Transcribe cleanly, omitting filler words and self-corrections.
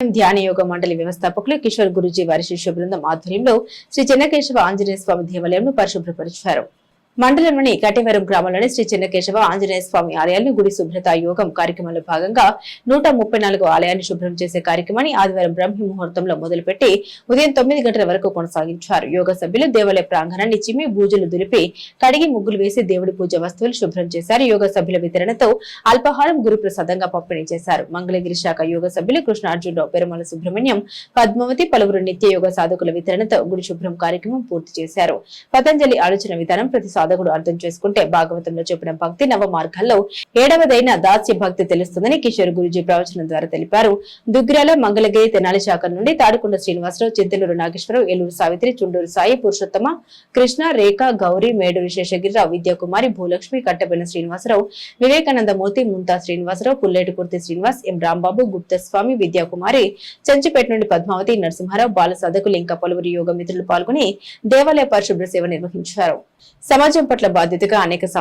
ధ్యాన యోగ మండలి వ్యవస్థాపకులు కిషోర్ గురూజీ వారి శిష్య బృందం ఆధ్వర్యంలో శ్రీ చెన్నకేశవ ఆంజనేయ స్వామి దేవాలయంను పరిశుభ్రపరిచారు. మండలంలోని కటివరం గ్రామంలోని శ్రీ చెన్నకేశవ ఆంజనేయ స్వామి ఆలయాన్ని గుడి శుభ్రత యోగం కార్యక్రమంలో భాగంగా 134 ఆలయాన్ని శుభ్రం చేసే కార్యక్రమాన్ని ఆదివారం బ్రహ్మ ముహూర్తంలో మొదలుపెట్టి ఉదయం 9 గంటల వరకు కొనసాగించారు. యోగ సభ్యులు దేవాలయ ప్రాంగణాన్ని చిమ్మి బూజులు దులిపి కడిగి ముగ్గులు వేసి దేవుడి పూజ వస్తువులు శుభ్రం చేశారు. యోగ సభ్యుల వితరణతో అల్పాహారం గురు ప్రసాదంగా పంపిణీ చేశారు. మంగళగిరి శాఖ యోగ సభ్యులు కృష్ణార్జునరావు, పెరుమల సుబ్రహ్మణ్యం, పద్మావతి పలువురు నిత్య యోగ సాధకుల వితరణతో గుడి శుభ్రం కార్యక్రమం పూర్తి చేశారు. పతంజలి ఆలోచన విధానం ప్రతి సాధకుడు అర్థం చేసుకుంటే భాగవతంలో చెప్పిన భక్తి నవ మార్గాల్లో 7వదైన దాస్య భక్తి తెలుస్తుందని కిషోర్ గురూజీ ప్రవచనం ద్వారా తెలిపారు. దుగ్గిరాల, మంగళగిరి, తెనాలి శాఖల నుండి తాడికొండ శ్రీనివాసరావు, చింతలూరు నాగేశ్వరరావు, ఏలూరు సావిత్రి, చుండూరు సాయి, పురుషోత్తమ, కృష్ణ, రేఖ, గౌరీ, మేడూరు శేషగిరిరావు, విద్యాకుమారి, భూలక్ష్మి, కట్టబెన శ్రీనివాసరావు, వివేకానందమూర్తి, ముంతా శ్రీనివాసరావు, పుల్లేటికుర్తి శ్రీనివాస్, ఎం రాంబాబు, గుప్తస్వామి, విద్యాకుమారి, చెంచిపేట నుండి పద్మావతి, నరసింహారావు, బాల సాధకులు ఇంకా పలువురు యోగ మిత్రులు పాల్గొని దేవాలయ పరిశుభ్ర సేవ నిర్వహించారు. సమాజం పట్ల బాధ్యతగా అనేక